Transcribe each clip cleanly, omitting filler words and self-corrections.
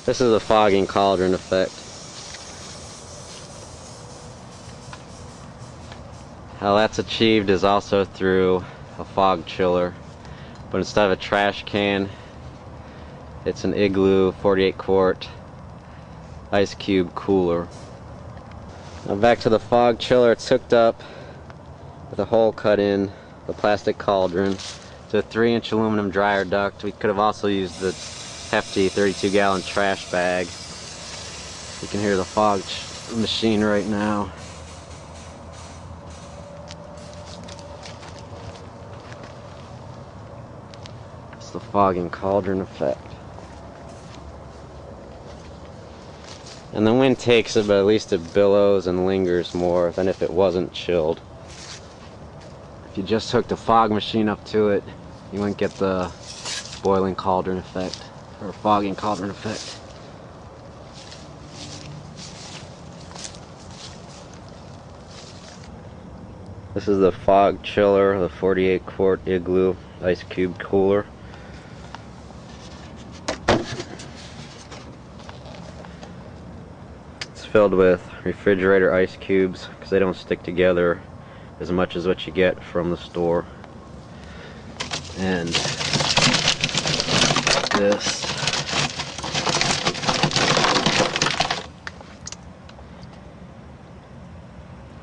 This is the fogging cauldron effect. How that's achieved is also through a fog chiller, but instead of a trash can, it's an Igloo 48 quart ice cube cooler. Now back to the fog chiller. It's hooked up with a hole cut in the plastic cauldron. It's a 3-inch aluminum dryer duct. We could have also used the hefty 32-gallon trash bag. You can hear the fog machine right now. It's the fogging cauldron effect. And the wind takes it, but at least it billows and lingers more than if it wasn't chilled. If you just hooked a fog machine up to it, you wouldn't get the boiling cauldron effect, or fogging cauldron effect. This is the fog chiller, the 48 quart Igloo ice cube cooler. Filled with refrigerator ice cubes because they don't stick together as much as what you get from the store. And this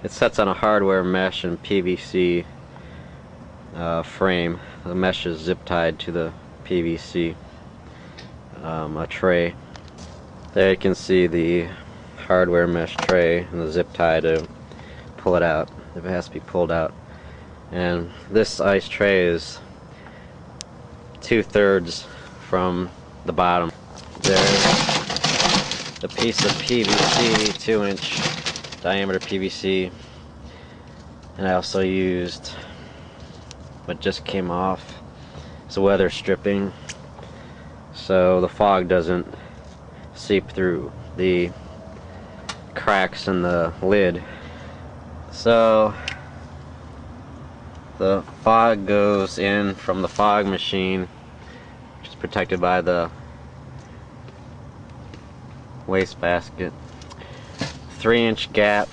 it sets on a hardware mesh and PVC frame. The mesh is zip tied to the PVC a tray. There you can see the hardware mesh tray and the zip tie to pull it out if it has to be pulled out. And this ice tray is 2/3 from the bottom. There's a piece of PVC, 2-inch diameter PVC, and I also used what just came off. It's a weather stripping so the fog doesn't seep through the cracks in the lid. So the fog goes in from the fog machine, which is protected by the wastebasket. 3-inch gap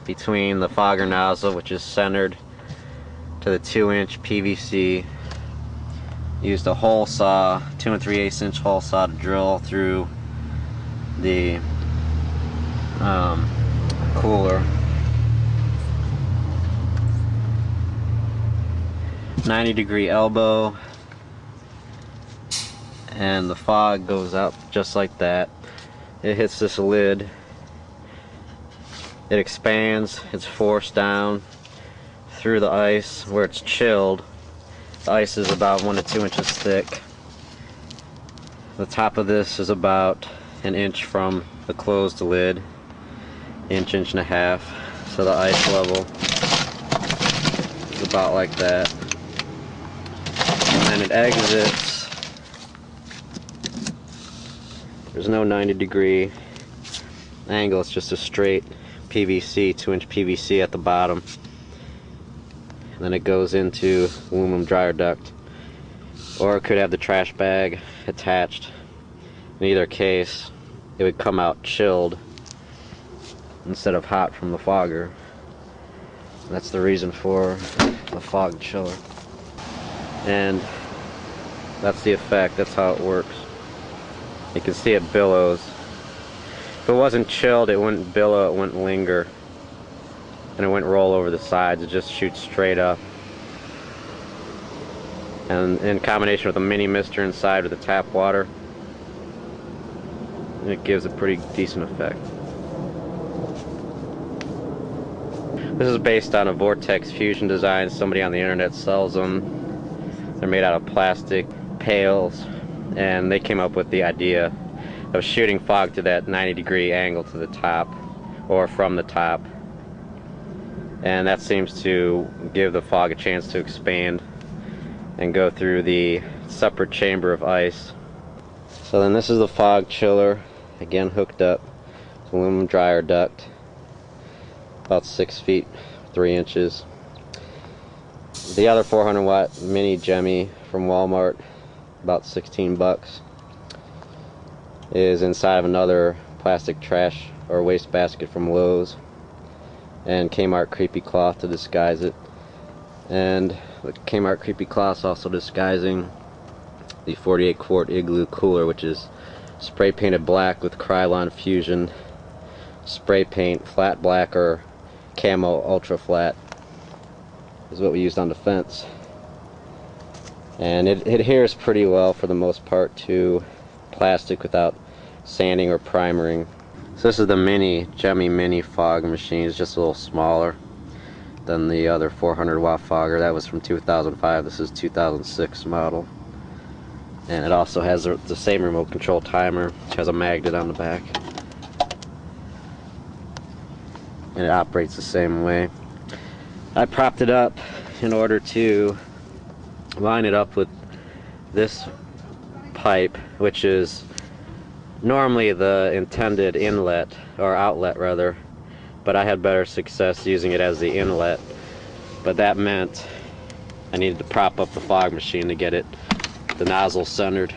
between the fogger nozzle, which is centered, to the 2-inch PVC. Used a hole saw, 2 3/8-inch hole saw, to drill through the cooler. 90-degree elbow, and the fog goes up just like that. It hits this lid, it expands, it's forced down through the ice where it's chilled. The ice is about 1 to 2 inches thick. The top of this is about 1 inch from the closed lid, inch and a half, so the ice level is about like that. And then it exits. There's no 90-degree angle, it's just a straight PVC, 2-inch PVC at the bottom. And then it goes into aluminum dryer duct. Or it could have the trash bag attached. In either case, it would come out chilled instead of hot from the fogger. And that's the reason for the fog chiller. And that's the effect, that's how it works. You can see it billows. If it wasn't chilled, it wouldn't billow, it wouldn't linger. And it wouldn't roll over the sides, it just shoots straight up. And in combination with a mini mister inside with the tap water, it gives a pretty decent effect. This is based on a Vortex fusion design. Somebody on the internet sells them. They're made out of plastic pails, and they came up with the idea of shooting fog to that 90-degree angle to the top, or from the top. And that seems to give the fog a chance to expand and go through the separate chamber of ice. So then this is the fog chiller, again hooked up to aluminum dryer duct, about 6 feet 3 inches. The other 400 watt mini Jemmy from Walmart, about 16 bucks. is inside of another plastic trash or waste basket from Lowe's, and Kmart creepy cloth to disguise it. And the Kmart creepy cloth is also disguising the 48 quart Igloo cooler, which is spray painted black with Krylon Fusion spray paint, flat black or camo ultra flat is what we used on the fence. And it adheres pretty well for the most part to plastic without sanding or primering. So this is the Gemmy Mini fog machine. It's just a little smaller than the other 400 watt fogger. That was from 2005. This is 2006 model. And it also has the same remote control timer, which has a magnet on the back. And it operates the same way. I propped it up in order to line it up with this pipe, which is normally the intended inlet, or outlet rather, but I had better success using it as the inlet. But that meant I needed to prop up the fog machine to get the nozzle centered.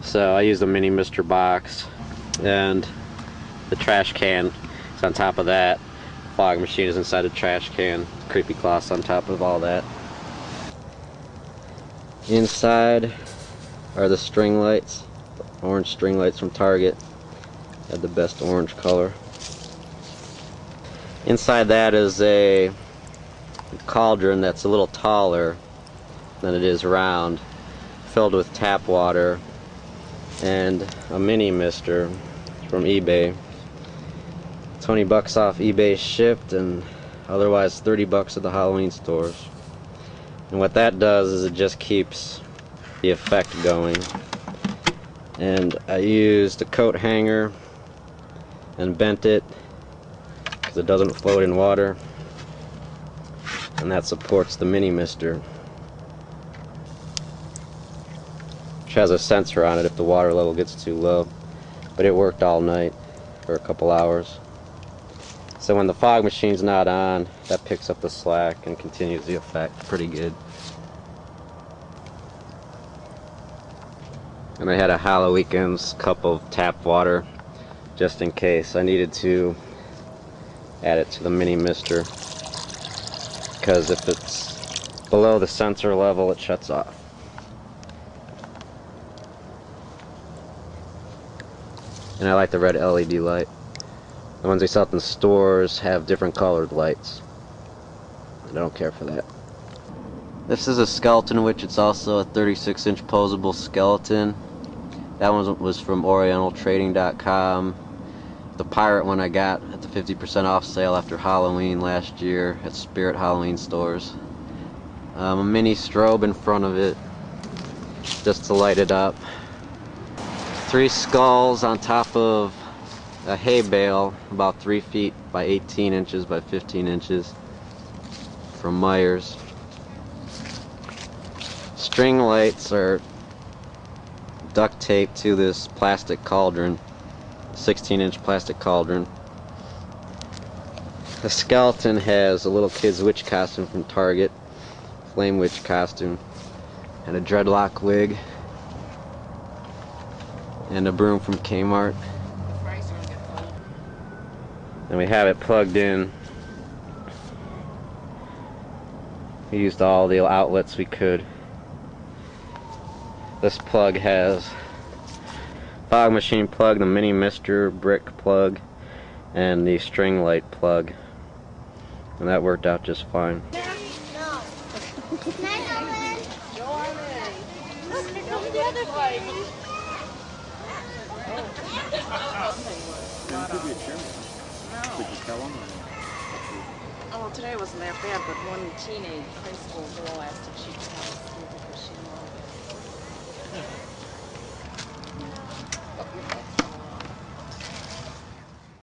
So I used a mini Mr. box, and the trash can is on top of that. The fog machine is inside the trash can. Creepy cloths on top of all that. Inside are the string lights, orange string lights from Target. Had the best orange color. Inside that is a cauldron that's a little taller than it is round, filled with tap water, and a mini mister from eBay. 20 bucks off eBay shipped, and otherwise 30 bucks at the Halloween stores. And what that does is it just keeps the effect going. And I used a coat hanger and bent it because it doesn't float in water, and that supports the mini mister, which has a sensor on it if the water level gets too low. But it worked all night for a couple hours. So when the fog machine's not on, that picks up the slack and continues the effect pretty good. And I had a Halloweekends cup of tap water just in case I needed to add it to the mini mister, because if it's below the sensor level it shuts off. And I like the red LED light. The ones they sell in stores have different colored lights. I don't care for that. This is a skeleton witch. It's also a 36-inch posable skeleton. That one was from orientaltrading.com. The pirate one I got at the 50% off sale after Halloween last year at Spirit Halloween stores. A mini strobe in front of it just to light it up. 3 skulls on top of a hay bale about 3 feet by 18 inches by 15 inches from Myers. String lights are duct taped to this plastic cauldron, 16-inch plastic cauldron. The skeleton has a little kid's witch costume from Target, flame witch costume, and a dreadlock wig, and a broom from Kmart. And we have it plugged in. We used all the outlets we could. This plug has fog machine plug, the mini mister brick plug, and the string light plug. And that worked out just fine. Did you tell him? Oh, well, today wasn't that bad, but one teenage high school girl asked